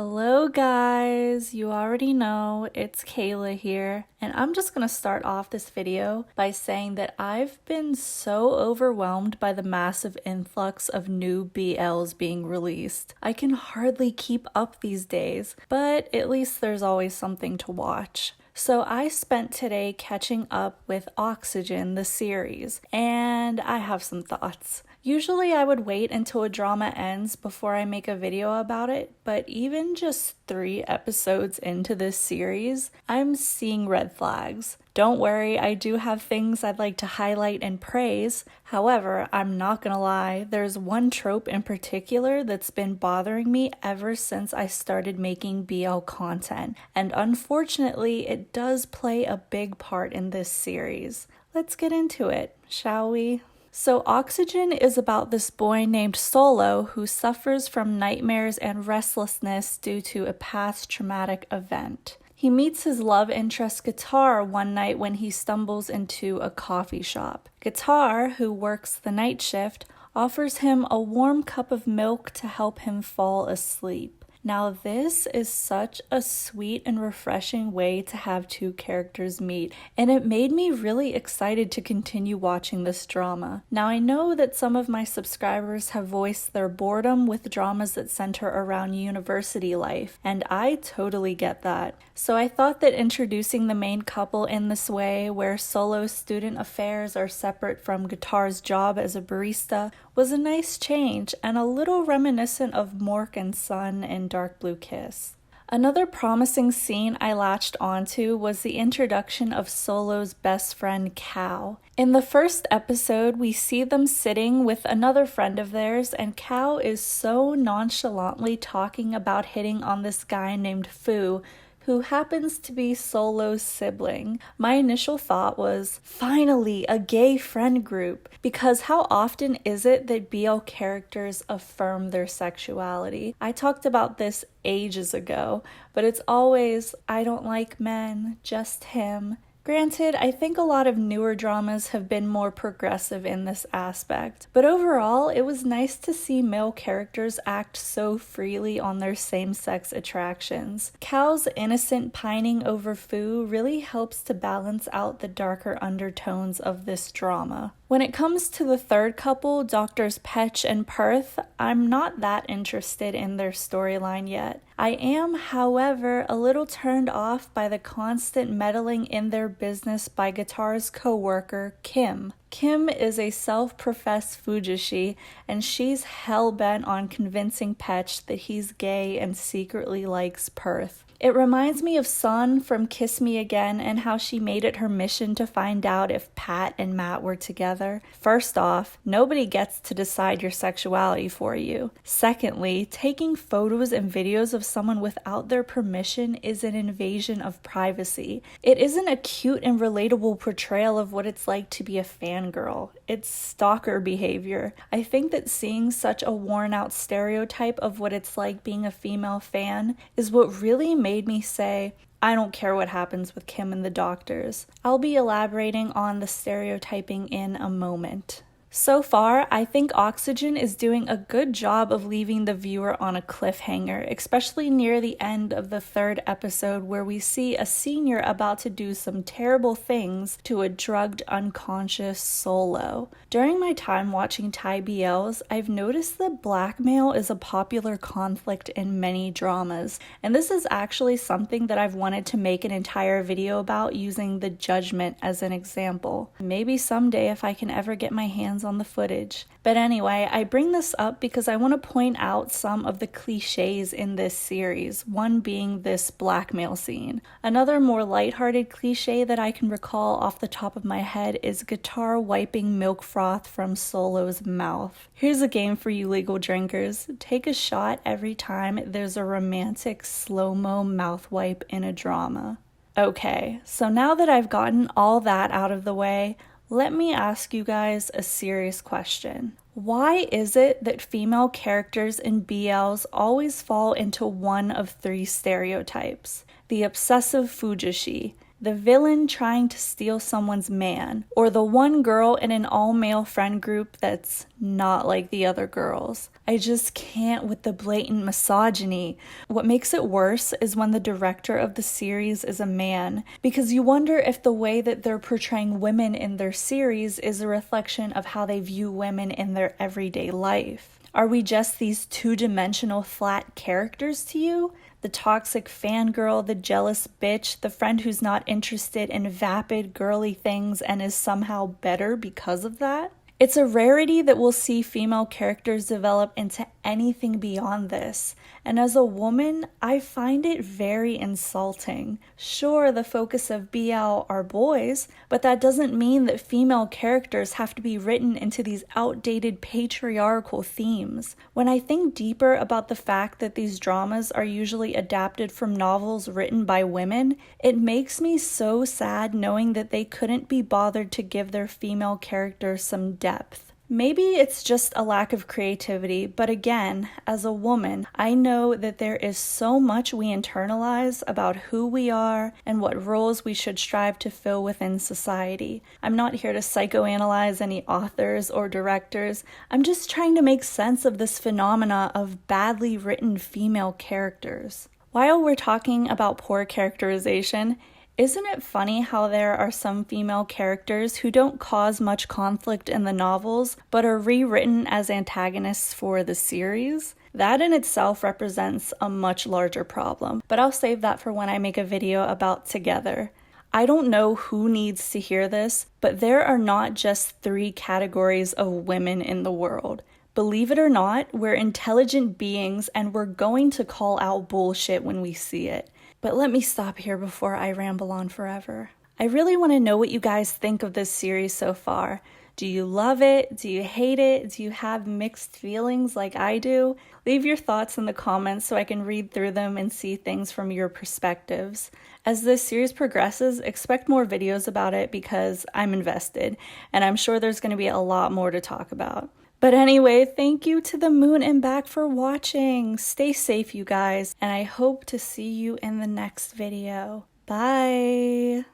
Hello guys, you already know it's Kayla here, and I'm just gonna start off this video by saying that I've been so overwhelmed by the massive influx of new BLs being released. I can hardly keep up these days, but at least there's always something to watch. So I spent today catching up with Oxygen, the series, and I have some thoughts. Usually I would wait until a drama ends before I make a video about it, but even just 3 episodes into this series, I'm seeing red flags. Don't worry, I do have things I'd like to highlight and praise. However, I'm not gonna lie, there's one trope in particular that's been bothering me ever since I started making BL content, and unfortunately, it does play a big part in this series. Let's get into it, shall we? So Oxygen is about this boy named Solo who suffers from nightmares and restlessness due to a past traumatic event. He meets his love interest Guitar one night when he stumbles into a coffee shop. Guitar, who works the night shift, offers him a warm cup of milk to help him fall asleep. Now this is such a sweet and refreshing way to have two characters meet, and it made me really excited to continue watching this drama. Now I know that some of my subscribers have voiced their boredom with dramas that center around university life, and I totally get that. So I thought that introducing the main couple in this way, where Solo's student affairs are separate from Guitar's job as a barista, was a nice change and a little reminiscent of Mork and Sun in Dark Blue Kiss. Another promising scene I latched onto was the introduction of Solo's best friend, Cal. In the first episode, we see them sitting with another friend of theirs, and Cal is so nonchalantly talking about hitting on this guy named Fu, who happens to be Solo's sibling. My initial thought was, finally, a gay friend group, because how often is it that BL characters affirm their sexuality? I talked about this ages ago, but it's always, I don't like men, just him. Granted, I think a lot of newer dramas have been more progressive in this aspect, but overall, it was nice to see male characters act so freely on their same-sex attractions. Cal's innocent pining over Fu really helps to balance out the darker undertones of this drama. When it comes to the third couple, Doctors Petch and Perth, I'm not that interested in their storyline yet. I am, however, a little turned off by the constant meddling in their business by Guitar's co-worker, Kim. Kim is a self-professed Fujishi, and she's hell-bent on convincing Petch that he's gay and secretly likes Perth. It reminds me of Sun from Kiss Me Again and how she made it her mission to find out if Pat and Matt were together. First off, nobody gets to decide your sexuality for you. Secondly, taking photos and videos of someone without their permission is an invasion of privacy. It isn't a cute and relatable portrayal of what it's like to be a fangirl. It's stalker behavior. I think that seeing such a worn-out stereotype of what it's like being a female fan is what really made me say, I don't care what happens with Kim and the doctors. I'll be elaborating on the stereotyping in a moment. So far, I think Oxygen is doing a good job of leaving the viewer on a cliffhanger, especially near the end of the 3rd episode where we see a senior about to do some terrible things to a drugged, unconscious Solo. During my time watching Thai BLs, I've noticed that blackmail is a popular conflict in many dramas, and this is actually something that I've wanted to make an entire video about using The Judgment as an example. Maybe someday if I can ever get my hands on the footage. But anyway, I bring this up because I want to point out some of the cliches in this series, one being this blackmail scene. Another more lighthearted cliche that I can recall off the top of my head is Guitar wiping milk froth from Solo's mouth. Here's a game for you legal drinkers. Take a shot every time there's a romantic slow-mo mouth wipe in a drama. Okay, so now that I've gotten all that out of the way, let me ask you guys a serious question. Why is it that female characters in BLs always fall into one of 3 stereotypes? The obsessive Fujishi, the villain trying to steal someone's man, or the one girl in an all-male friend group that's not like the other girls. I just can't with the blatant misogyny. What makes it worse is when the director of the series is a man, because you wonder if the way that they're portraying women in their series is a reflection of how they view women in their everyday life. Are we just these two-dimensional flat characters to you? The toxic fangirl, the jealous bitch, the friend who's not interested in vapid, girly things and is somehow better because of that? It's a rarity that we'll see female characters develop into anything beyond this, and as a woman, I find it very insulting. Sure, the focus of BL are boys, but that doesn't mean that female characters have to be written into these outdated patriarchal themes. When I think deeper about the fact that these dramas are usually adapted from novels written by women, it makes me so sad knowing that they couldn't be bothered to give their female characters some depth. Maybe it's just a lack of creativity, but again, as a woman, I know that there is so much we internalize about who we are and what roles we should strive to fill within society. I'm not here to psychoanalyze any authors or directors. I'm just trying to make sense of this phenomena of badly written female characters. While we're talking about poor characterization, isn't it funny how there are some female characters who don't cause much conflict in the novels, but are rewritten as antagonists for the series? That in itself represents a much larger problem, but I'll save that for when I make a video about Together. I don't know who needs to hear this, but there are not just 3 categories of women in the world. Believe it or not, we're intelligent beings and we're going to call out bullshit when we see it. But let me stop here before I ramble on forever. I really want to know what you guys think of this series so far. Do you love it? Do you hate it? Do you have mixed feelings like I do? Leave your thoughts in the comments so I can read through them and see things from your perspectives. As this series progresses, expect more videos about it because I'm invested, and I'm sure there's going to be a lot more to talk about. But anyway, thank you to the moon and back for watching. Stay safe, you guys, and I hope to see you in the next video. Bye!